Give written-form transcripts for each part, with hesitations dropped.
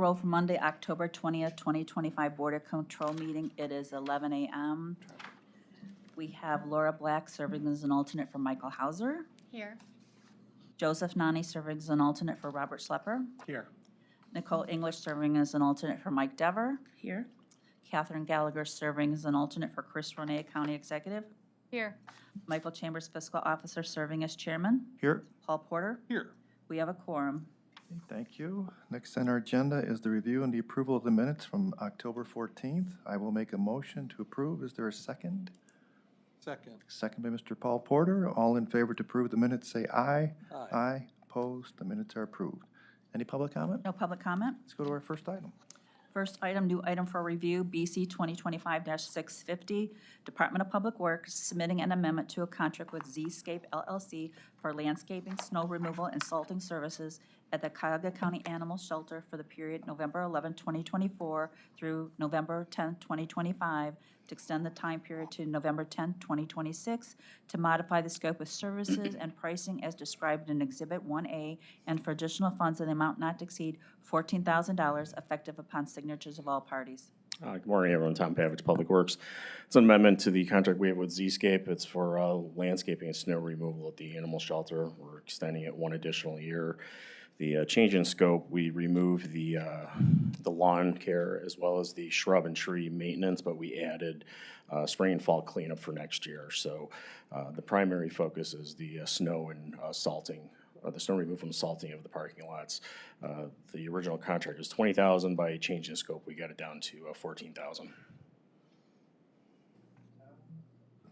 roll for Monday, October 20th, 2025 Border Control meeting. It is 11 a.m. We have Laura Black serving as an alternate for Michael Hauser. Here. Joseph Nani serving as an alternate for Robert Schlepper. Here. Nicole English serving as an alternate for Mike Dever. Here. Catherine Gallagher serving as an alternate for Chris Ronay, County Executive. Here. Michael Chambers, Fiscal Officer, serving as Chairman. Here. Paul Porter. Here. We have a quorum. Okay, thank you. Next on our agenda is the review and the approval of the minutes from October 14th. I will make a motion to approve. Is there a second? Second. Second by Mr. Paul Porter. All in favor to approve the minutes, say aye. Aye. Aye. Opposed? The minutes are approved. Any public comment? No public comment. Let's go to our first item. First item, new item for review, BC 2025-650, Department of Public Works submitting an amendment to a contract with Zscape LLC for landscaping, snow removal, and salting services at the Cuyahoga County Animal Shelter for the period November 11, 2024 through November 10, 2025, to extend the time period to November 10, 2026, to modify the scope of services and pricing as described in Exhibit 1A, and for additional funds in the amount not to exceed $14,000 effective upon signatures of all parties. Good morning, everyone. Tom Pavich, Public Works. It's an amendment to the contract we have with Zscape. It's for landscaping and snow removal at the animal shelter. We're extending it one additional year. The change in scope, we removed the lawn care as well as the shrub and tree maintenance, but we added spring and fall cleanup for next year. So the primary focus is the snow and salting, the snow removal and salting of the parking lots. The original contract was $20,000. By changing the scope, we got it down to $14,000.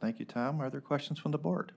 Thank you, Tom. Are there questions from the board?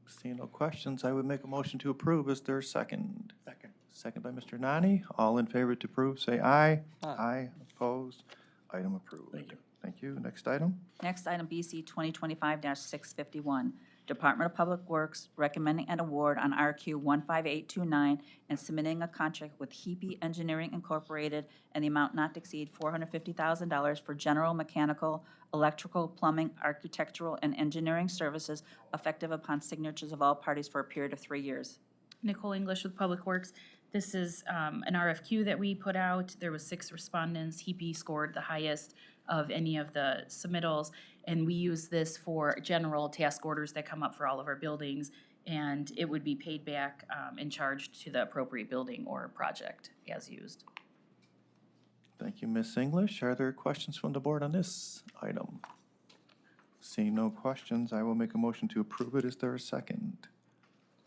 Seeing no questions, I would make a motion to approve. Is there a second? Second. Second by Mr. Nani. All in favor to approve, say aye. Aye. Aye. Opposed? Item approved. Thank you. Thank you. Next item. Next item, BC 2025-651, Department of Public Works recommending an award on RQ 15829 and submitting a contract with Heapy Engineering Incorporated and the amount not to exceed $450,000 for general mechanical, electrical, plumbing, architectural, and engineering services effective upon signatures of all parties for a period of 3 years. Nicole English with Public Works. This is an RFQ that we put out. There was 6 respondents. Heapy scored the highest of any of the submittals, and we use this for general task orders that come up for all of our buildings, and it would be paid back and charged to the appropriate building or project as used. Thank you, Ms. English. Are there questions from the board on this item? Seeing no questions, I will make a motion to approve it. Is there a second?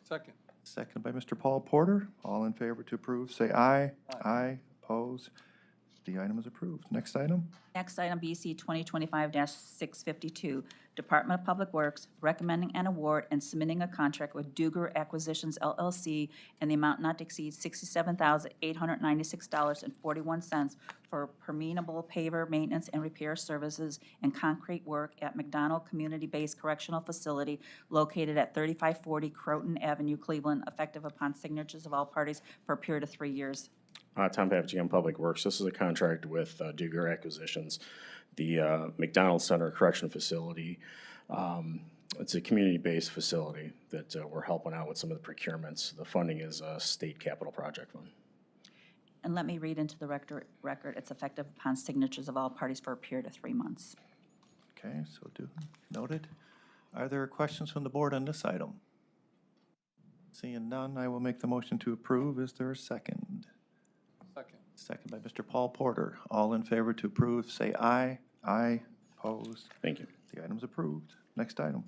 Second. Second by Mr. Paul Porter. All in favor to approve, say aye. Aye. Opposed? The item is approved. Next item. Next item, BC 2025-652, Department of Public Works recommending an award and submitting a contract with Duger Acquisitions LLC in the amount not to exceed $67,896.41 for permeable paver maintenance and repair services and concrete work at McDonald Community-Based Correctional Facility located at 3540 Croton Avenue, Cleveland, effective upon signatures of all parties for a period of 3 years. Tom Pavich, on Public Works. This is a contract with Duger Acquisitions, the McDonald Center Correction Facility. It's a community-based facility that we're helping out with some of the procurements. The funding is a state capital project fund. And let me read into the record, it's effective upon signatures of all parties for a period of 3 months. Okay, so noted. Are there questions from the board on this item? Seeing none, I will make the motion to approve. Is there a second? Second. Second by Mr. Paul Porter. All in favor to approve, say aye. Aye. Opposed? Thank you. The item's approved. Next item.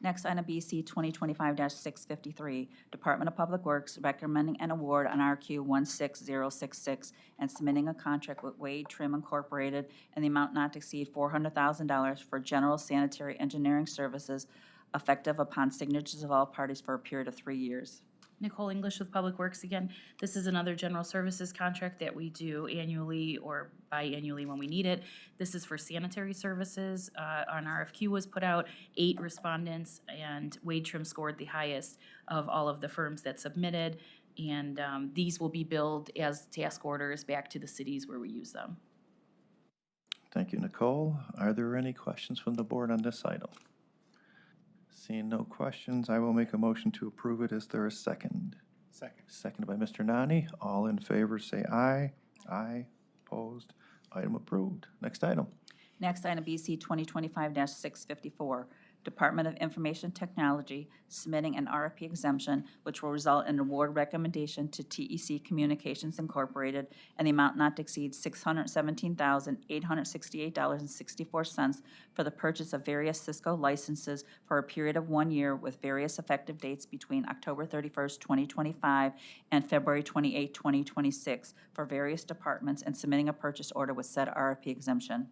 Next item, BC 2025-653, Department of Public Works recommending an award on RQ 16066 and submitting a contract with Wade Trim Incorporated in the amount not to exceed $400,000 for general sanitary engineering services effective upon signatures of all parties for a period of 3 years. Nicole English with Public Works again. This is another general services contract that we do annually or biannually when we need it. This is for sanitary services. An RFQ was put out, 8 respondents, and Wade Trim scored the highest of all of the firms that submitted. And these will be billed as task orders back to the cities where we use them. Thank you, Nicole. Are there any questions from the board on this item? Seeing no questions, I will make a motion to approve it. Is there a second? Second. Seconded by Mr. Nani. All in favor, say aye. Aye. Opposed? Item approved. Next item. Next item, BC 2025-654, Department of Information Technology submitting an RFP exemption, which will result in award recommendation to TEC Communications Incorporated and the amount not to exceed $617,868.64 for the purchase of various Cisco licenses for a period of 1 year with various effective dates between October 31st, 2025 and February 28, 2026 for various departments and submitting a purchase order with said RFP exemption.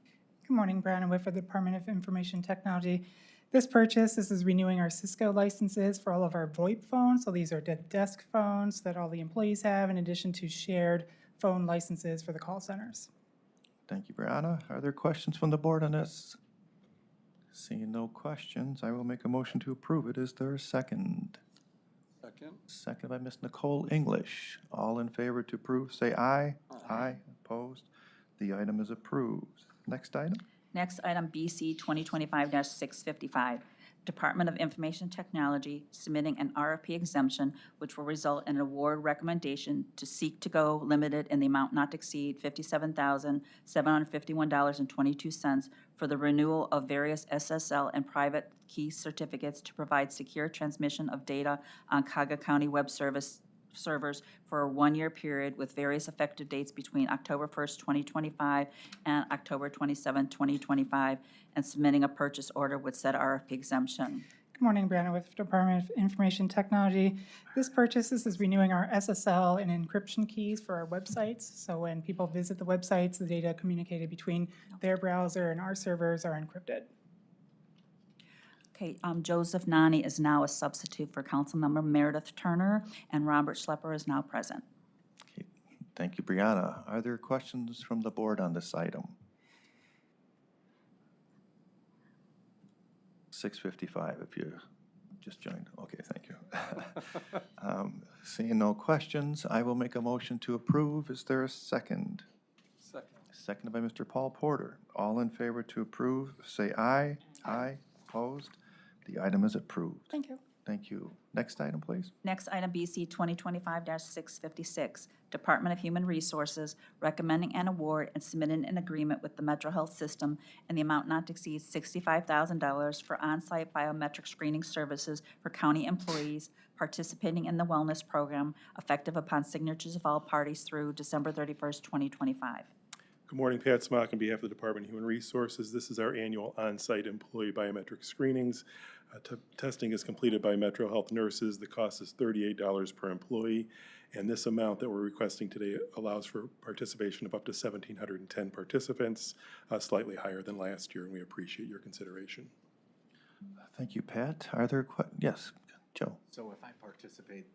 Good morning, Brandon Whit for the Department of Information Technology. This is renewing our Cisco licenses for all of our VoIP phones. So these are desk phones that all the employees have in addition to shared phone licenses for the call centers. Thank you, Brianna. Are there questions from the board on this? Seeing no questions, I will make a motion to approve it. Is there a second? Second. Second by Ms. Nicole English. All in favor to approve, say aye. Aye. Opposed? The item is approved. Next item. Next item, BC 2025-655, Department of Information Technology submitting an RFP exemption, which will result in an award recommendation to Seek to Go Limited in the amount not to exceed $57,751.22 for the renewal of various SSL and private key certificates to provide secure transmission of data on Cuyahoga County web servers for a 1-year period with various effective dates between October 1st, 2025 and October 27, 2025, and submitting a purchase order with said RFP exemption. Good morning, Brandon Whit, Department of Information Technology. This is renewing our SSL and encryption keys for our websites. So when people visit the websites, the data communicated between their browser and our servers are encrypted. Okay, Joseph Nani is now a substitute for Councilmember Meredith Turner, and Robert Schlepper is now present. Okay. Thank you, Brianna. Are there questions from the board on this item? 6:55 if you just joined. Okay, thank you. Seeing no questions, I will make a motion to approve. Is there a second? Second. Seconded by Mr. Paul Porter. All in favor to approve, say aye. Aye. Opposed? The item is approved. Thank you. Thank you. Next item, please. Next item, BC 2025-656, Department of Human Resources recommending an award and submitting an agreement with the Metro Health System in the amount not to exceed $65,000 for on-site biometric screening services for county employees participating in the wellness program effective upon signatures of all parties through December 31st, 2025. Good morning, Pat Smock on behalf of the Department of Human Resources. This is our annual on-site employee biometric screenings. Testing is completed by Metro Health nurses. The cost is $38 per employee, and this amount that we're requesting today allows for participation of up to 1,710 participants, slightly higher than last year, and we appreciate your consideration. Thank you, Pat. Are there yes, Joe? So if I participate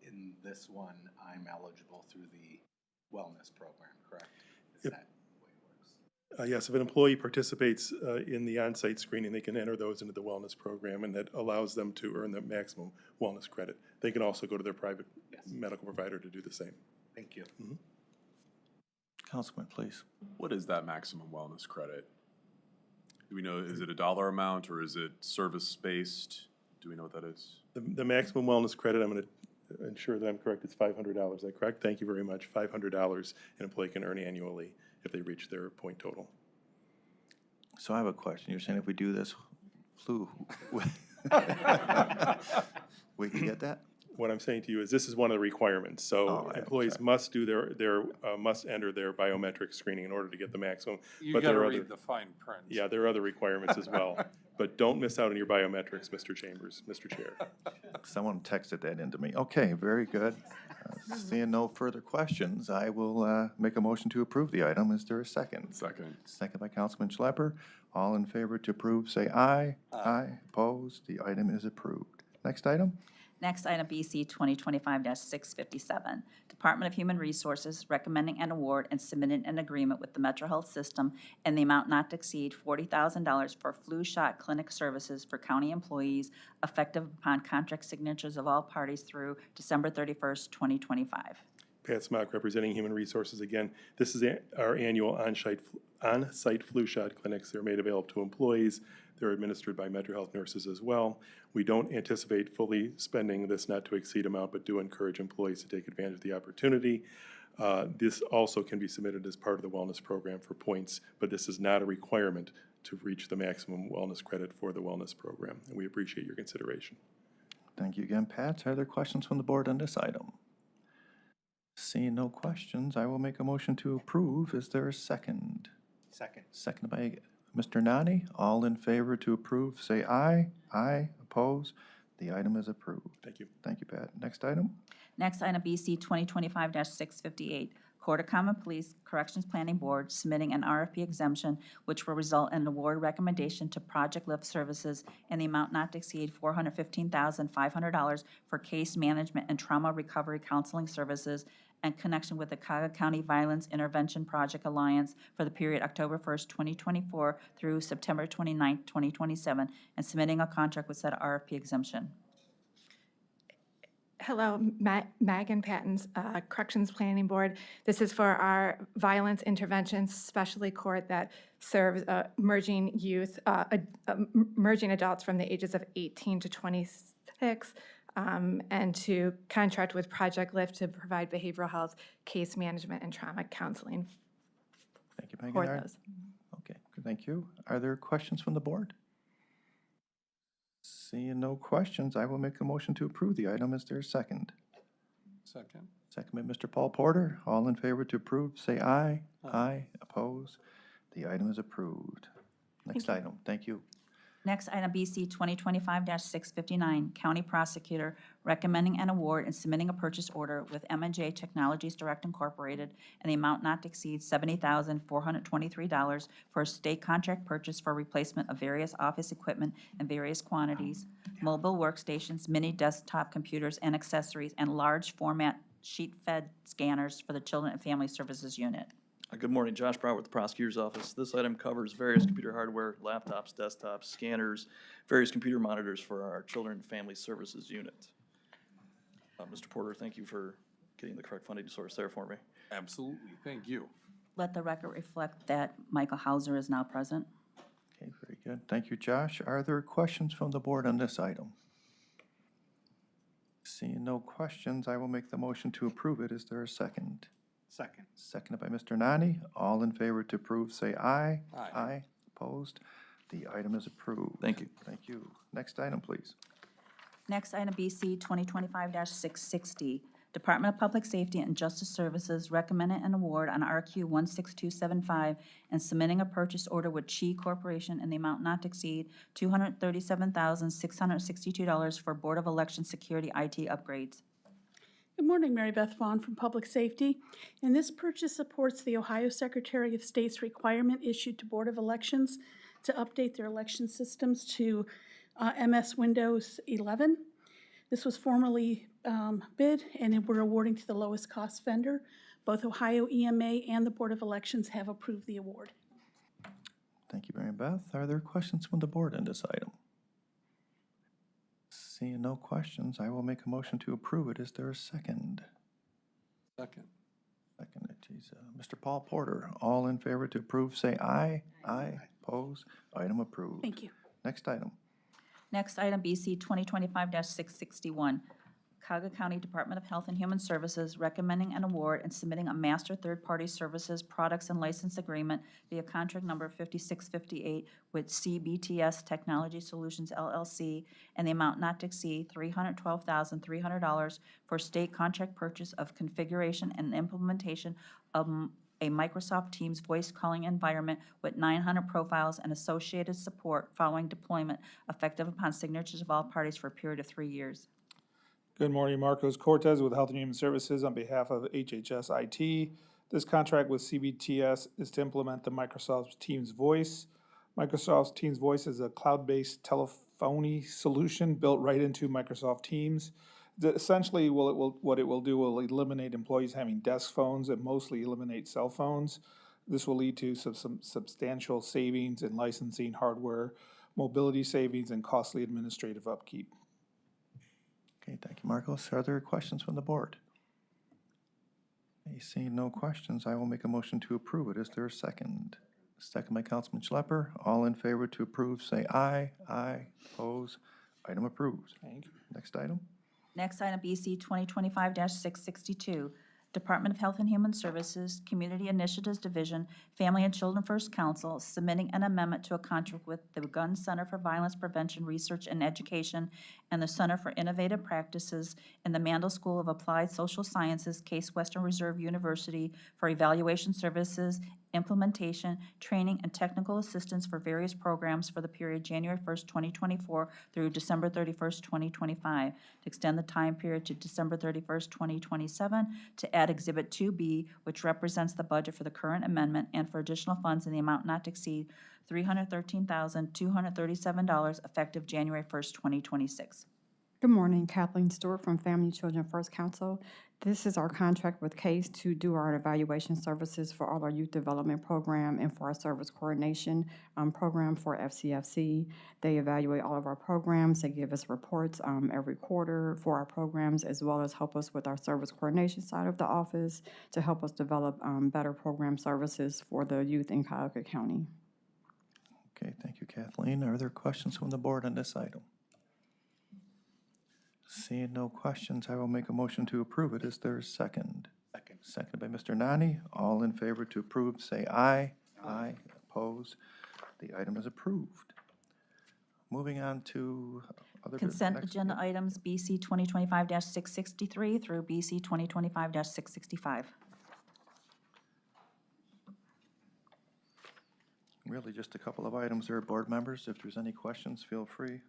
in this one, I'm eligible through the wellness program, correct? Is Yep. that the way it works? Yes, if an employee participates in the on-site screening, they can enter those into the wellness program, and that allows them to earn the maximum wellness credit. They can also go to their private medical provider to do the same. Thank you. Councilman, please. What is that maximum wellness credit? Do we know, is it a dollar amount or is it service-based? Do we know what that is? The maximum wellness credit, I'm going to ensure that I'm correct, it's $500. Is that correct? Thank you very much. $500 an employee can earn annually if they reach their point total. So I have a question. You're saying if we do this flu, we can get that? What I'm saying to you is this is one of the requirements. So Oh, I'm employees sorry. must do must enter their biometric screening in order to get the maximum. You But there gotta are read other- the fine print. Yeah, there are other requirements as well. But don't miss out on your biometrics, Mr. Chambers, Mr. Chair. Someone texted that into me. Okay, very good. Seeing no further questions, I will make a motion to approve the item. Is there a second? Second. Second by Councilman Schlepper. All in favor to approve, say aye. Aye. Opposed? The item is approved. Next item? Next item, BC 2025-657, Department of Human Resources recommending an award and submitting an agreement with the Metro Health System in the amount not to exceed $40,000 for flu shot clinic services for county employees effective upon contract signatures of all parties through December 31st, 2025. Pat Smock representing Human Resources again. This is our annual on-site flu shot clinics. They're made available to employees. They're administered by Metro Health nurses as well. We don't anticipate fully spending this not to exceed amount, but do encourage employees to take advantage of the opportunity. This also can be submitted as part of the wellness program for points, but this is not a requirement to reach the maximum wellness credit for the wellness program, and we appreciate your consideration. Thank you again, Pat. Are there questions from the board on this item? Seeing no questions, I will make a motion to approve. Is there a second? Second. Seconded by Mr. Nani. All in favor to approve, say aye. Aye. Oppose? The item is approved. Thank you. Thank you, Pat. Next item? Next item, BC 2025-658, Court of Common Pleas Corrections Planning Board submitting an RFP exemption which will result in an award recommendation to Project Lift Services in the amount not to exceed $415,500 for case management and trauma recovery counseling services in connection with the Cuyahoga County Violence Intervention Project Alliance for the period October 1st, 2024 through September 29th, 2027, and submitting a contract with said RFP exemption. Hello, Megan Pattons, Corrections Planning Board. This is for our Violence Intervention Specialty Court that serves emerging youth, emerging adults from the ages of 18 to 26, and to contract with Project Lift to provide behavioral health, case management, and trauma counseling Thank you, Megan. for Are- those. Okay, thank you. Are there questions from the board? Seeing no questions, I will make a motion to approve the item. Is there a second? Second. Second by Mr. Paul Porter. All in favor to approve, say aye. Aye. Oppose? The item is approved. Next item. Thank you. Next item, BC 2025-659, County Prosecutor recommending an award and submitting a purchase order with M&J Technologies Direct Incorporated in the amount not to exceed $70,423 for a state contract purchase for replacement of various office equipment in various quantities, mobile workstations, mini desktop computers and accessories, and large format sheet-fed scanners for the Children and Family Services Unit. Good morning, Josh Brown with the Prosecutor's Office. This item covers various computer hardware, laptops, desktops, scanners, various computer monitors for our Children and Family Services Unit. Mr. Porter, thank you for getting the correct funding source there for me. Absolutely, thank you. Let the record reflect that Michael Hauser is now present. Okay, very good. Thank you, Josh. Are there questions from the board on this item? Seeing no questions, I will make the motion to approve it. Is there a second? Second. Seconded by Mr. Nani. All in favor to approve, say aye. Aye. Aye. Opposed? The item is approved. Thank you. Thank you. Next item, please. Next item, BC 2025-660, Department of Public Safety and Justice Services recommending an award on RQ 16275 and submitting a purchase order with Chi Corporation in the amount not to exceed $237,662 for Board of Election Security IT upgrades. Good morning, Mary Beth Vaughn from Public Safety. And this purchase supports the Ohio Secretary of State's requirement issued to Board of Elections to update their election systems to MS Windows 11. This was formally bid, and we're awarding to the lowest cost vendor. Both Ohio EMA and the Board of Elections have approved the award. Thank you, Mary Beth. Are there questions from the board on this item? Seeing no questions, I will make a motion to approve it. Is there a second? Second. Second, geez, Mr. Paul Porter. All in favor to approve, say aye. Aye. Oppose? Item approved. Thank you. Next item. Next item, BC 2025-661, Cuyahoga County Department of Health and Human Services recommending an award and submitting a master third-party services, products, and license agreement via contract number 5658 with CBTS Technology Solutions LLC and the amount not to exceed $312,300 for state contract purchase of configuration and implementation of a Microsoft Teams voice calling environment with 900 profiles and associated support following deployment, effective upon signatures of all parties for a period of 3 years. Good morning, Marcos Cortez with Health and Human Services on behalf of HHS IT. This contract with CBTS is to implement the Microsoft Teams Voice. Microsoft Teams Voice is a cloud-based telephony solution built right into Microsoft Teams. Essentially, what it will do will eliminate employees having desk phones and mostly eliminate cell phones. This will lead to some substantial savings in licensing hardware, mobility savings, and costly administrative upkeep. Okay, thank you, Marcos. Are there questions from the board? Okay, seeing no questions, I will make a motion to approve it. Is there a second? Second by Councilman Schlepper. All in favor to approve, say aye. Aye. Oppose? Item approved. Thank you. Next item. Next item, BC 2025-662, Department of Health and Human Services, Community Initiatives Division, Family and Children First Council, submitting an amendment to a contract with the Gun Center for Violence Prevention Research and Education and the Center for Innovative Practices in the Mandel School of Applied Social Sciences, Case Western Reserve University, for evaluation services, implementation, training, and technical assistance for various programs for the period January 1st, 2024 through December 31st, 2025, to extend the time period to December 31st, 2027, to add Exhibit 2B, which represents the budget for the current amendment, and for additional funds in the amount not to exceed $313,237 effective January 1st, 2026. Good morning, Kathleen Stewart from Family and Children First Council. This is our contract with CASE to do our evaluation services for all our youth development program and for our service coordination program for FCFC. They evaluate all of our programs. They give us reports every quarter for our programs, as well as help us with our service coordination side of the office to help us develop better program services for the youth in Cuyahoga County. Okay, thank you, Kathleen. Are there questions from the board on this item? Seeing no questions, I will make a motion to approve it. Is there a second? Second. Seconded by Mr. Nani. All in favor to approve, say aye. Aye. Oppose. The item is approved. Moving on to other business. Consent Next- agenda items BC 2025-663 through BC 2025-665. Really just a couple of items there, board members. If there's any questions, feel free.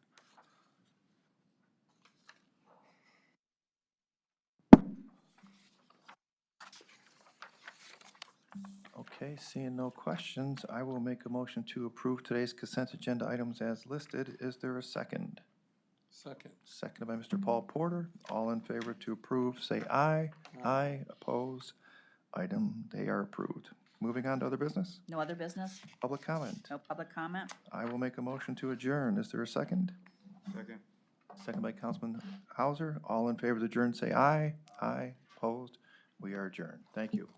Okay, seeing no questions, I will make a motion to approve today's consent agenda items as listed. Is there a second? Second. Seconded by Mr. Paul Porter. All in favor to approve, say aye. Aye. Oppose. They are approved. Moving on to other business. No other business? Public comment. No public comment? I will make a motion to adjourn. Is there a second? Second. Second by Councilman Hauser. All in favor to adjourn, say aye. Aye. Opposed. We are adjourned. Thank you.